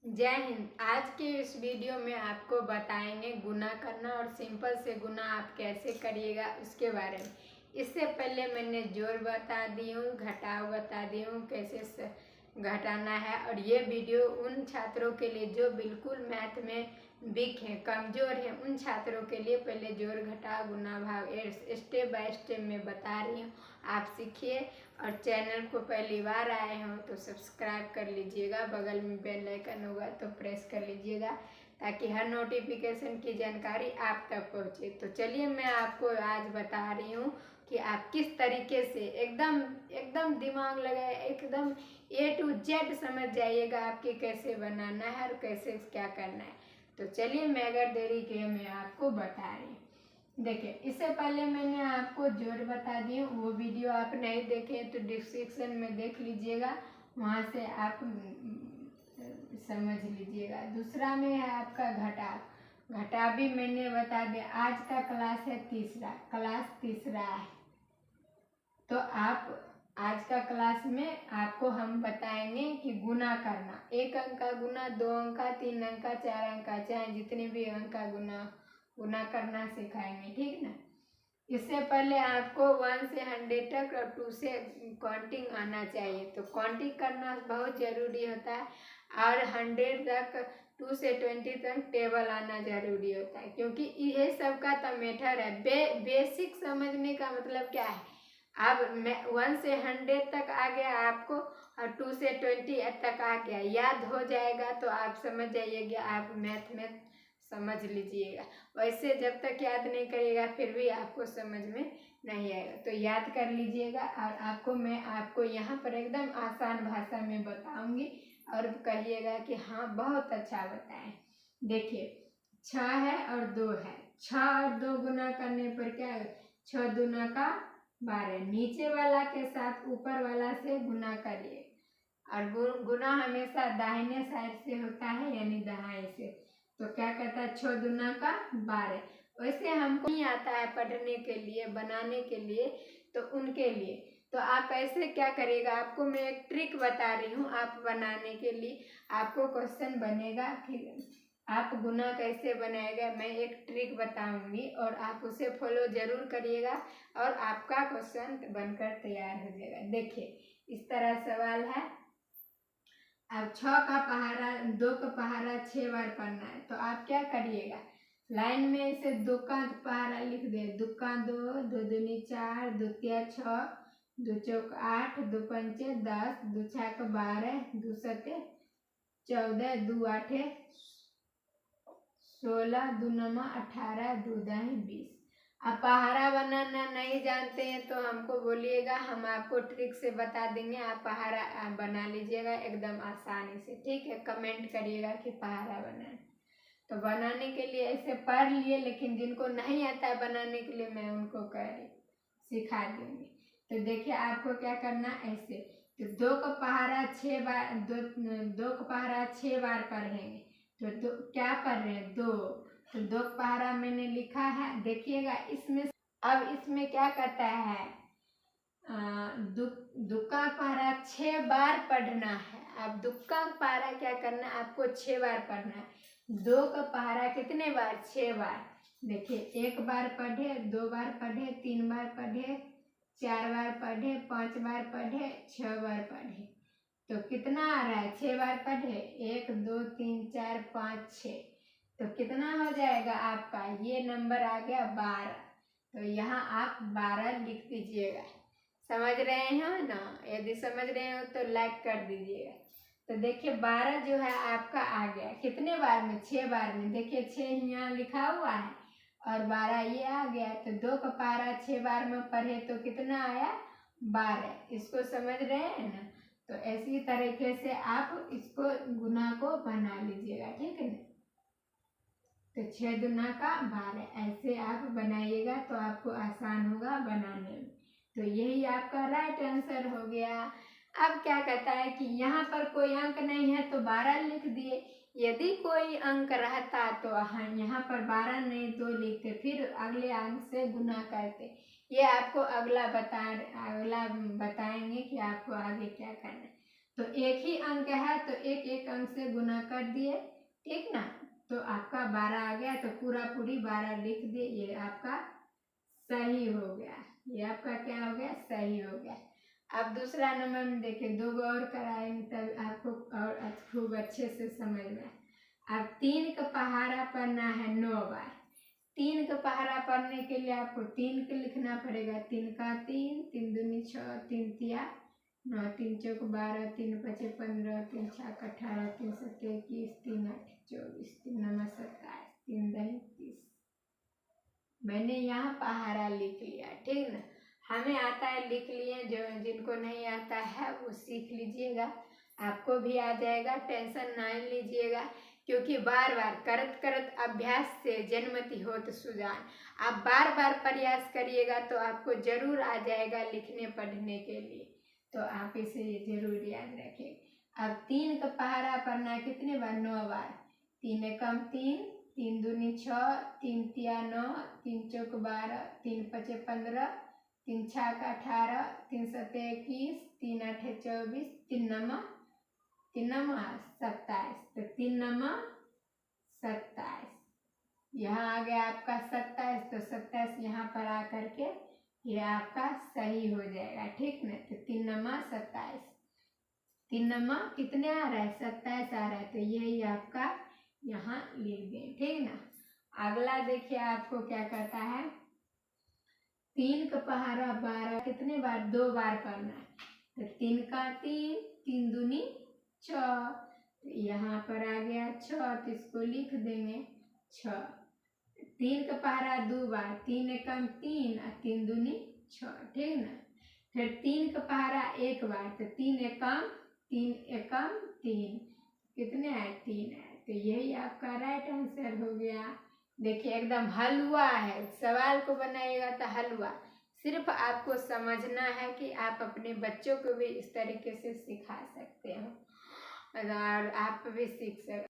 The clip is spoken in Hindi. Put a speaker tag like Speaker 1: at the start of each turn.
Speaker 1: जय हिंद। आज के इस वीडियो में आपको बताएंगे गुना करना और सिंपल से गुना आप कैसे करिएगा उसके बारे में। इससे पहले मैंने जोड़ बता दी हूँ, घटाव बता दी हूँ कैसे घटाना है। और ये वीडियो उन छात्रों के लिए जो बिल्कुल मैथ में वीक हैं, कमज़ोर हैं, उन छात्रों के लिए पहले जोड़ घटाव गुना भाग स्टेप बाय स्टेप में बता रही हूँ, आप सीखिए। और चैनल को पहली बार आए हो तो सब्सक्राइब कर लीजिएगा, बगल में बेल आइकन होगा तो प्रेस कर लीजिएगा ताकि हर नोटिफिकेशन की जानकारी आप तक पहुँचे। तो चलिए मैं आपको आज बता रही हूँ कि आप किस तरीके से एकदम दिमाग लगाए, एकदम A to Z समझ जाइएगा आपके कैसे बनाना है और कैसे क्या करना है। तो चलिए मैं अगर देरी किए मैं आपको बता रही हूँ। देखिए, इससे पहले मैंने आपको जोड़ बता दी हूँ, वो वीडियो आप नहीं देखे तो डिस्क्रिप्शन में देख लीजिएगा, वहाँ से आप समझ लीजिएगा। दूसरा में है आपका घटाव। घटाव भी मैंने बता दिया। आज का क्लास है क्लास तीसरा है। तो आप आज का क्लास में आपको हम बताएंगे कि गुना करना, 1 अंक का गुना, 2 अंक का, 3 अंक का, 4 अंक का, चाहे जितने भी अंक का गुना करना सिखाएंगे, ठीक ना। इससे पहले आपको 1 से 100 तक और 2 से काउंटिंग आना चाहिए। तो काउंटिंग करना बहुत ज़रूरी होता है और 100 तक 2 से 20 तक टेबल आना ज़रूरी होता है, क्योंकि ये सब का तो मैटर है। बेसिक समझने का मतलब क्या है, अब 1 से 100 तक आ गया आपको और 2 से 20 तक आ गया, याद हो जाएगा तो आप समझ जाइएगा, आप मैथ में समझ लीजिएगा। वैसे जब तक याद नहीं करिएगा फिर भी आपको समझ में नहीं आएगा, तो याद कर लीजिएगा। और मैं आपको यहाँ पर एकदम आसान भाषा में बताऊंगी और कहिएगा कि हाँ बहुत अच्छा बताएं। देखिए, 6 है और 2 है, 6 और 2 गुना करने पर क्या है, 6 दूना का 12। नीचे वाला के साथ ऊपर वाला से गुना करिए, और गुना हमेशा दाहिने साइड से होता है, यानी दाएं से। तो क्या कहता है, 6 दूना का 12। वैसे हमको नहीं आता है पढ़ने के लिए, बनाने के लिए, तो उनके लिए तो आप ऐसे क्या करिएगा, आपको मैं एक ट्रिक बता रही हूँ। आप बनाने के लिए आपको क्वेश्चन बनेगा कि आप गुना कैसे बनाएगा, मैं एक ट्रिक बताऊंगी और आप उसे फॉलो जरूर करिएगा और आपका क्वेश्चन बनकर तैयार हो जाएगा। देखिए, इस तरह सवाल है। अब 6 का पहाड़ा, 2 का पहाड़ा 6 बार पढ़ना है, तो आप क्या करिएगा, लाइन में इसे 2 का पहाड़ा लिख दे। 2 का 2, 2 दूनी 4, 2 तिया 6, 2 चौक 8, 2 पंचे 10, 2 छाक 12, 2 सते 14, 2 आठे 16, 2 नमा 18, 2 दाएं 20। आप पहाड़ा बनाना नहीं जानते हैं तो हमको बोलिएगा, हम आपको ट्रिक से बता देंगे, आप पहाड़ा बना लीजिएगा एकदम आसानी से, ठीक है। कमेंट करिएगा कि पहाड़ा बनाए। तो बनाने के लिए ऐसे पढ़ लिए, लेकिन जिनको नहीं आता है बनाने के लिए मैं उनको सिखा दूंगी। तो देखिए, आपको क्या करना, ऐसे तो 2 का पहाड़ा 6 बार, 2 का पहाड़ा 6 बार पढ़ेंगे। तो क्या पढ़ रहे हैं, 2। तो 2 का पहाड़ा मैंने लिखा है, देखिएगा इसमें। अब इसमें क्या कहता है, दुक्का पहाड़ा 6 बार पढ़ना है। अब दुक्का पहाड़ा क्या करना है, आपको 6 बार पढ़ना है। 2 का पहाड़ा कितने बार, 6 बार। देखिए, 1 बार पढ़े, 2 बार पढ़े, 3 बार पढ़े, 4 बार पढ़े, 5 बार पढ़े, 6 बार पढ़े। तो कितना आ रहा है, 6 बार पढ़े, 1 2 3 4 5 6, तो कितना हो जाएगा आपका, ये नंबर आ गया 12। तो यहाँ आप 12 लिख दीजिएगा। समझ रहे हो ना, यदि समझ रहे हो तो लाइक कर दीजिएगा। तो देखिए, 12 जो है आपका आ गया, कितने बार में, 6 बार में। देखिए 6 यहाँ लिखा हुआ है और 12 ये आ गया। तो 2 का पहाड़ा 6 बार में पढ़े तो कितना आया, 12। इसको समझ रहे हैं ना। तो ऐसी तरीके से आप इसको गुना को बना लीजिएगा, ठीक है ना। तो 6 दूना का 12 ऐसे आप बनाइएगा तो आपको आसान होगा बनाने में। तो यही आपका राइट आंसर हो गया। अब क्या कहता है कि यहाँ पर कोई अंक नहीं है तो 12 लिख दिए। यदि कोई अंक रहता तो हम यहाँ पर 12 नहीं 2 लिखते, फिर अगले अंक से गुना करते। ये आपको अगला बताएंगे कि आपको आगे क्या करना है। तो एक ही अंक है तो एक एक अंक से गुना कर दिए, ठीक ना। तो आपका 12 आ गया, तो पूरा पूरी 12 लिख दिए, ये आपका सही हो गया। ये आपका क्या हो गया, सही हो गया। अब दूसरा नंबर में देखिए, 2 और कराएंगे तब आपको और खूब अच्छे से समझ में। अब 3 का पहाड़ा पढ़ना है 9 बार। 3 का पहाड़ा पढ़ने के लिए आपको 3 का लिखना पड़ेगा। 3 का 3, 3 दूनी 6, 3 तिया 9, 3 चौक 12, 3 पचे 15, 3 छाक 18, 3 सत्ते 21, 3 8 24, 3 9 27, 3 10 30। मैंने यहाँ पहाड़ा लिख लिया, ठीक ना। हमें आता है लिख लिए, जो जिनको नहीं आता है वो सीख लीजिएगा, आपको भी आ जाएगा, टेंशन नहीं लीजिएगा। क्योंकि बार बार करत करत अभ्यास से जन्मति होत सुजान। आप बार बार प्रयास करिएगा तो आपको जरूर आ जाएगा लिखने पढ़ने के लिए। तो आप इसे जरूर याद रखें। अब 3 का पहाड़ा पढ़ना कितने बार, 9 बार। 3 एकम 3, 3 दूनी 6, 3 तिया 9, 3 चौक 12, 3 पचे 15, 3 छाक 18, 3 सत्ते 21, 3 आठे 24, 3 नमा 27। तो 3 नमा 27, यहाँ आ गया आपका 27। तो 27 यहाँ पर आ करके ये आपका सही हो जाएगा, ठीक ना। तो 3 नमा 27, 3 नमा कितने आ रहा है, 27 आ रहा है। तो यही आपका यहाँ लिख दें, ठीक ना। अगला देखिए आपको क्या करता है, 3 का पहाड़ा 12 कितने बार, 2 बार करना है। तो 3 का 3, 3 दूनी 6, तो यहाँ पर आ गया 6, तो इसको लिख देंगे 6। 3 का पहाड़ा 2 बार, 3 एकम 3 और 3 दूनी 6, ठीक ना। फिर 3 का पहाड़ा 1 बार, तो 3 एकम 3 कितने आए, 3 आए। तो यही आपका राइट आंसर हो गया। देखिए एकदम हलवा है, सवाल को बनाइएगा तो हलवा। सिर्फ आपको समझना है कि आप अपने बच्चों को भी इस तरीके से सिखा सकते हो और आप भी सीख सकते।